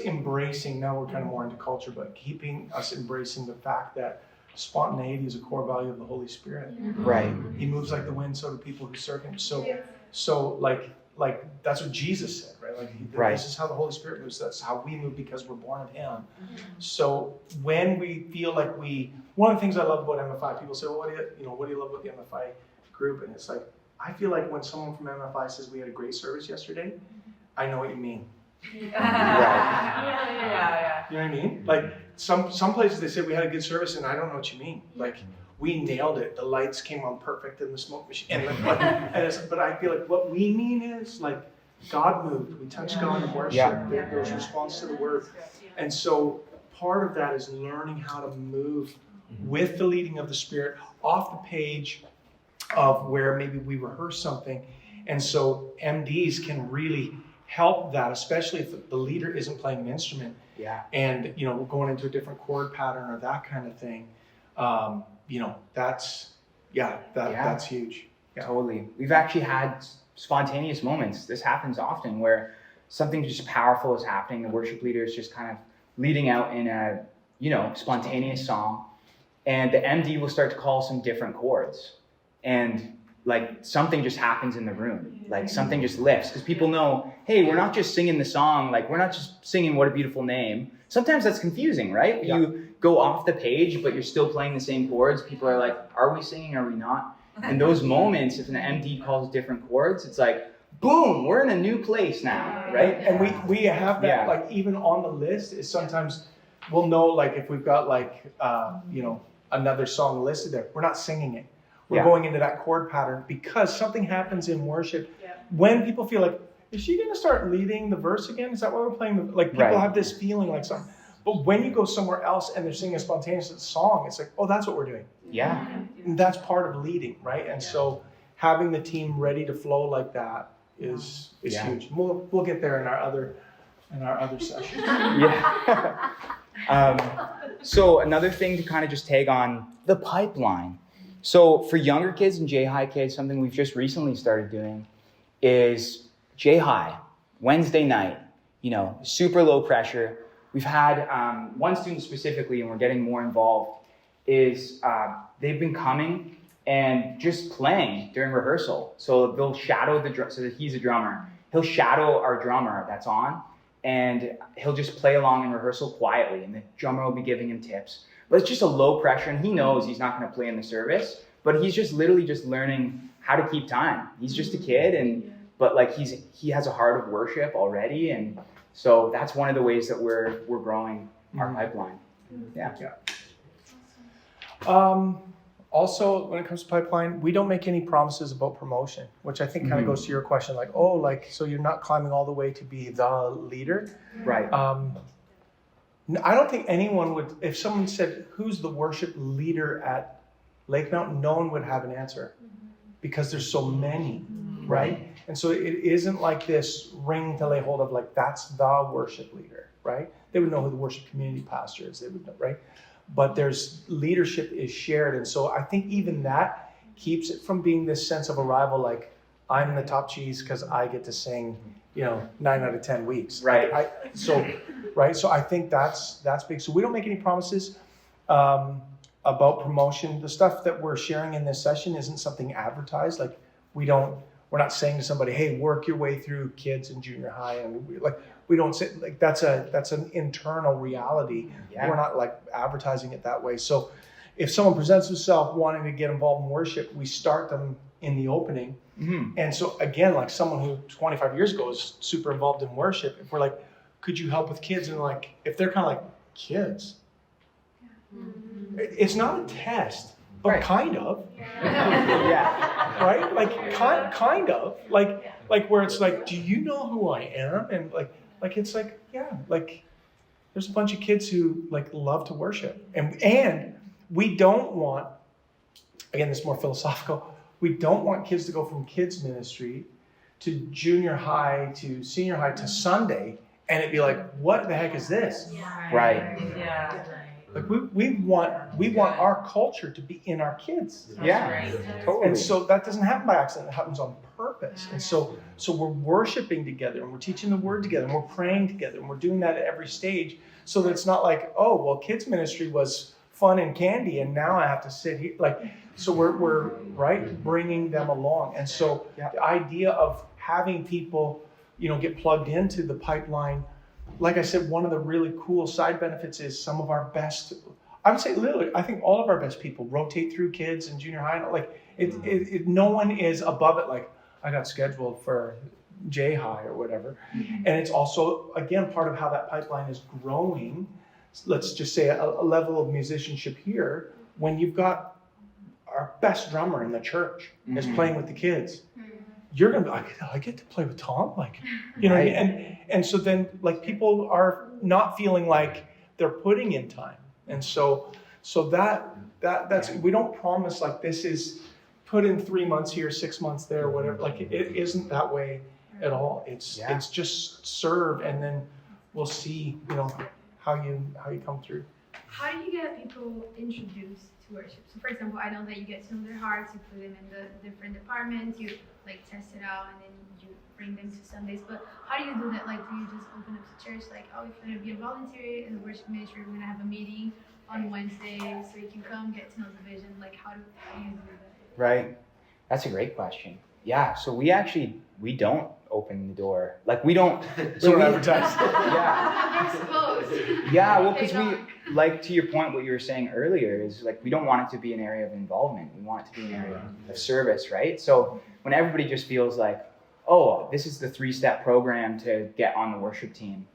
embracing. Now we're kind of more into culture, but keeping us embracing the fact that spontaneity is a core value of the Holy Spirit. Right. He moves like the wind, so do people who serve him. So like that's what Jesus said, right? This is how the Holy Spirit moves. That's how we move, because we're born of Him. So when we feel like one of the things I love about MFI, people say, well, what do you love about the MFI group? And it's like, I feel like when someone from MFI says we had a great service yesterday, I know what you mean. Yeah. You know what I mean? Like some places they say we had a good service, and I don't know what you mean. Like, we nailed it. The lights came on perfect in the smoke machine. But I feel like what we mean is, like, God moved. We touched God in worship. Yeah. There was response to the word. And so part of that is learning how to move with the leading of the Spirit off the page of where maybe we rehearse something. And so MDs can really help that, especially if the leader isn't playing an instrument. Yeah. And, we're going into a different chord pattern or that kind of thing. That's huge. Yeah. Totally. We've actually had spontaneous moments. This happens often where something just powerful is happening. The worship leader is just kind of leading out in a, spontaneous song. And the MD will start to call some different chords. And something just happens in the room. Something just lifts. Because people know, hey, we're not just singing the song. We're not just singing What a Beautiful Name. Sometimes that's confusing, right? Yeah. go off the page, but you're still playing the same chords, people are like, are we singing, are we not? And those moments, if an MD calls different chords, it's like, boom, we're in a new place now, right? And we have that, Yeah. like, even on the list is sometimes we'll know, like, if we've got like, another song listed there, we're not singing it. We're Yeah. going into that chord pattern because something happens in worship when people feel like, is she going to start leading the verse again? Is that why we're playing? Like, people Right. have this feeling like something. But when you go somewhere else and they're singing a spontaneous song, it's like, oh, that's what we're doing. Yeah. And that's part of leading, right? And so having the team ready to flow like that is Yeah. huge. We'll get there in our other session. Yeah. So another thing to kind of just tag on the pipeline. So for younger kids and J-High kids, something we've just recently started doing is J-High, Wednesday night, super low pressure. We've had one student specifically, and we're getting more involved, is they've been coming and just playing during rehearsal. So they'll shadow so that he's a drummer. He'll shadow our drummer that's on, and he'll just play along in rehearsal quietly, and the drummer will be giving him tips. But it's just a low pressure, and he knows he's not going to play in the service, but he's just literally just learning how to keep time. He's just a kid, but like he has a heart of worship already, and so that's one of the ways that we're growing our pipeline. Yeah. Also, when it comes to pipeline, we don't make any promises about promotion, which I think kind of goes to your question, like, oh, like, so you're not climbing all the way to be the leader. Right. I don't think anyone would, if someone said, who's the worship leader at Lake Mountain, no one would have an answer because there's so many, right? And so it isn't like this ring to lay hold of, like, that's the worship leader, right? They would know who the worship community pastor is, they would know, right? But there's leadership is shared. And so I think even that keeps it from being this sense of arrival, like, I'm the top cheese because I get to sing, 9 out of 10 weeks. Right. So I think that's big. So we don't make any promises about promotion. The stuff that we're sharing in this session isn't something advertised. Like, we're not saying to somebody, hey, work your way through kids in junior high. And we don't say, like, that's an internal reality. Yeah. We're not like advertising it that way. So if someone presents themselves wanting to get involved in worship, we start them in the opening. Mm-hmm. And so again, like someone who 25 years ago was super involved in worship, if we're like, could you help with kids? And like, if they're kind of like, kids, it's not a test, but Right. kind of, Yeah. right? Like kind of, like where it's like, do you know who I am? And like it's like, yeah, like there's a bunch of kids who like love to worship, and we don't want, again, this is more philosophical. We don't want kids to go from kids ministry to junior high to senior high to Sunday, and it'd be like, what the heck is this? Right. Yeah. Like we want our culture to be in our kids. Yeah. Totally. And so that doesn't happen by accident. It happens on purpose. And so we're worshiping together, and we're teaching the word together, and we're praying together, and we're doing that at every stage, so that it's not like, oh, well, kids ministry was fun and candy, and now I have to sit here. Like, so we're right bringing them along. And so the idea of having people, get plugged into the pipeline. Like I said, one of the really cool side benefits is some of our best, I would say literally, I think all of our best people rotate through kids and junior high. Like no one is above it. Like, I got scheduled for J High or whatever. And it's also, again, part of how that pipeline is growing. Let's just say a level of musicianship here, when you've got our best drummer in the church is playing with the kids. You're going to be like, I get to play with Tom? Like, Right. and so then, like, people are not feeling like they're putting in time. And so that's, we don't promise like this is put in 3 months here, 6 months there, whatever. Like, it isn't that way at all. It's just serve, and then we'll see, how you come through. How do you get people introduced to worship? So for example, I know that you get to know their hearts, you put them in the different departments, you like test it out, and then you bring them to Sundays. But how do you do that? Like, do you just open up the church, like, oh, if you're gonna be a volunteer in the worship ministry, we're gonna have a meeting on Wednesday, so you can come get to know the vision. Like, how do you do that? Right. That's a great question. Yeah, so we don't open the door. Like we don't. So we advertise. Yeah. Exposed. Yeah, well, Take because off. like to your point, what you were saying earlier is like we don't want it to be an area of involvement. We want it to be an area of service, right? So when everybody just feels like, oh, this is the 3-step program to get on the worship team,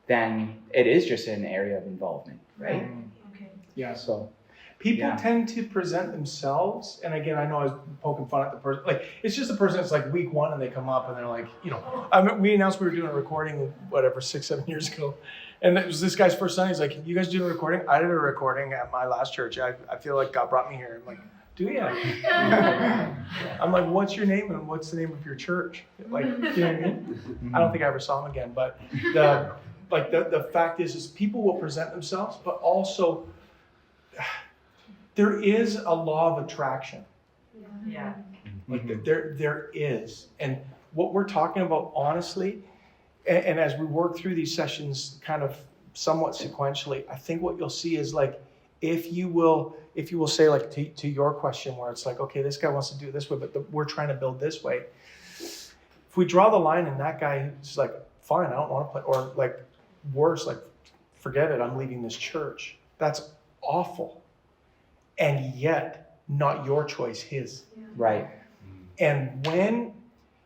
then it is just an area of involvement, right? Okay. Yeah. So People Yeah. tend to present themselves, and again, I know I was poking fun at the person. Like, it's just the person that's like week 1 and they come up and they're like, we announced we were doing a recording, whatever, 6-7 years ago. And it was this guy's first Sunday. He's like, you guys doing a recording? I did a recording at my last church. I feel like God brought me here. I'm like, do you? I'm like, what's your name and what's the name of your church? Like, you know what I mean? I don't think I ever saw him again, but the fact is people will present themselves, but also there is a law of attraction. Yeah. Like there is. And what we're talking about, honestly, and as we work through these sessions kind of somewhat sequentially, I think what you'll see is like, if you will say like to your question where it's like, okay, this guy wants to do it this way, but we're trying to build this way. If we draw the line and that guy is like, fine, I don't want to play, or like worse, like, forget it, I'm leaving this church. That's awful. And yet, not your choice, his. right. And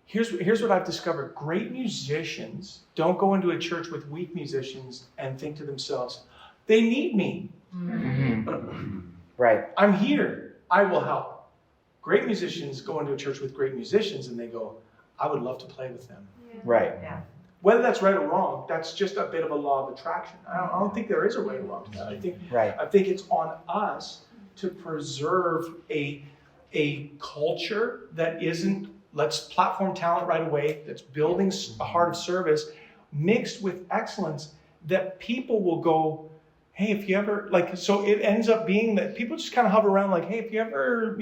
here's what I've discovered. Great musicians don't go into a church with weak musicians and think to themselves, they need me. Right. I'm here. I will help. Great musicians go into a church with great musicians and they go, I would love to play with them. Right. Yeah. Whether that's right or wrong, that's just a bit of a law of attraction. I don't think there is a right or wrong to that. I think it's on us to preserve a culture that isn't, let's platform talent right away, that's building a heart of service mixed with excellence, that people will go, hey, if you ever, like, so it ends up being that people just kind of hover around like, hey, if you ever,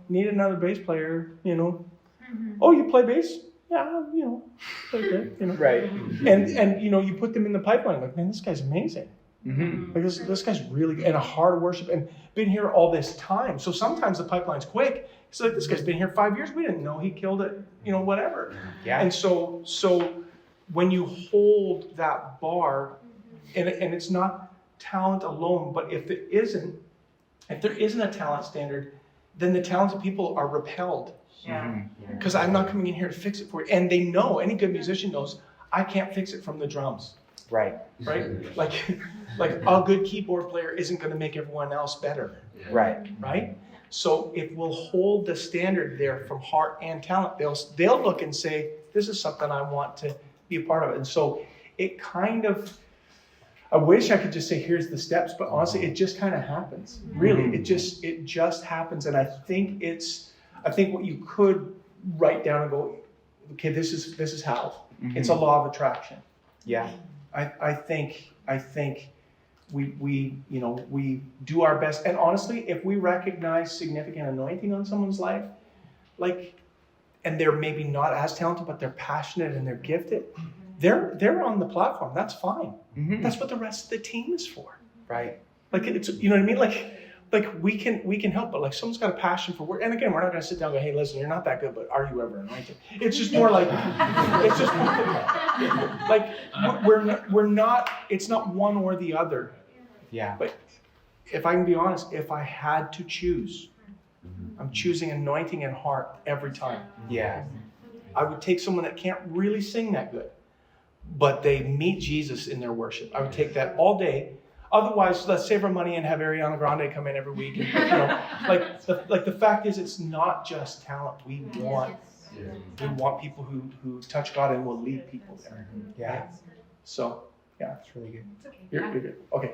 need another bass player, oh, you play bass? Yeah, play good, Right. And you put them in the pipeline, like, man, this guy's amazing. Mm-hmm. Like this guy's really, and a heart of worship, and been here all this time. So sometimes the pipeline's quick. It's like, this guy's been here 5 years. We didn't know he killed it, whatever. Yeah. And so when you hold that bar, and it's not talent alone, but if there isn't a talent standard, then the talented people are repelled. Yeah. Because I'm not coming in here to fix it for you. And they know, any good musician knows, I can't fix it from the drums. Right. Like a good keyboard player isn't going to make everyone else better. Right? So if we'll hold the standard there from heart and talent, they'll look and say, this is something I want to be a part of. And so it kind of, I wish I could just say, here's the steps, but honestly, it just kind of happens. Really, it just happens. And I think what you could write down and go, okay, this is how. It's a law of attraction. Yeah. I think we do our best. And honestly, if we recognize significant anointing on someone's life, and they're maybe not as talented, but they're passionate and they're gifted, they're on the platform. That's fine. Mm-hmm. That's what the rest of the team is for. Right. Like, it's, you know what I mean? Like we can help, but like someone's got a passion for work. And again, we're not going to sit down and go, hey, listen, you're not that good, but are you ever anointed? It's just more like, we're not, it's not one or the other. Yeah. But if I can be honest, if I had to choose, I'm choosing anointing and heart every time. Yeah. I would take someone that can't really sing that good, but they meet Jesus in their worship. I would take that all day. Otherwise, let's save our money and have Ariana Grande come in every week. And, the fact is, it's not just talent. We want people who touch God and will lead people there. Yeah. So, yeah, That's really good. It's okay. you're good. Okay.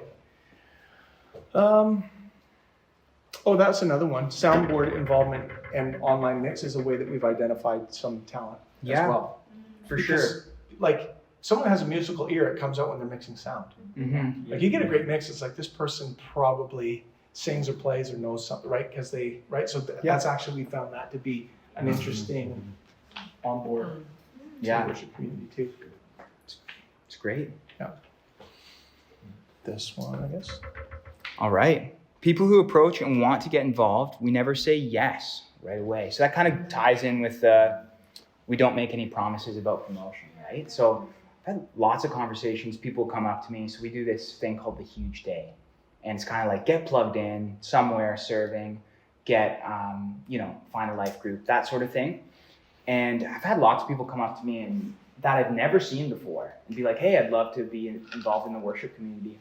That's another one. Soundboard involvement and online mix is a way that we've identified some talent as well. For Because, sure. like, someone has a musical ear, it comes out when they're mixing sound. Mm-hmm. Like, you get a great mix, it's like this person probably sings or plays or knows something, right? So that's actually, we found that to be an interesting onboard to the worship community too. It's great. Yeah. This one, I guess. All right. People who approach and want to get involved, we never say yes right away. So that kind of ties in with the we don't make any promises about promotion, right? So I've had lots of conversations. People come up to me. So we do this thing called the huge day. And it's kind of like get plugged in somewhere serving, get, find a life group, that sort of thing. And I've had lots of people come up to me and that I've never seen before and be like, hey, I'd love to be involved in the worship community.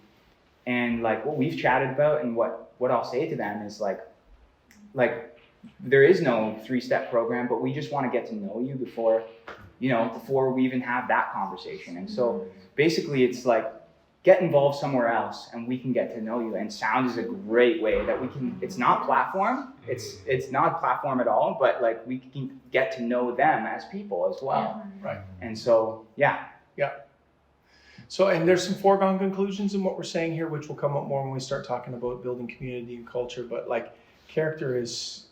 And like what we've chatted about and what I'll say to them is like there is no 3-step program, but we just want to get to know you before we even have that conversation. And so basically it's like, get involved somewhere else and we can get to know you. And sound is a great way that we can, it's not platform, it's not platform at all, but like we can get to know them as people as well. Right. And so, yeah. So, and there's some foregone conclusions in what we're saying here, which will come up more when we start talking about building community and culture, but like character is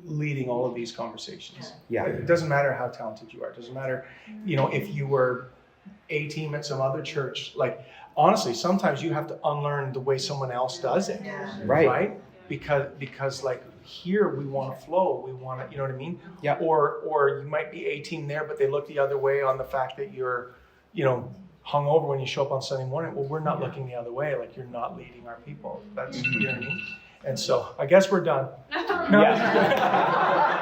leading all of these conversations. Yeah. It doesn't matter how talented you are. It doesn't matter, if you were A team at some other church, like honestly, sometimes you have to unlearn the way someone else does it. Yeah. Right. Because like here we want to flow, we want to, you know what I mean? Yeah. Or you might be A team there, but they look the other way on the fact that you're, hung over when you show up on Sunday morning. Well, we're not looking the other way. Like you're not leading our people. That's, you know what I mean? And so I guess we're done. Yeah.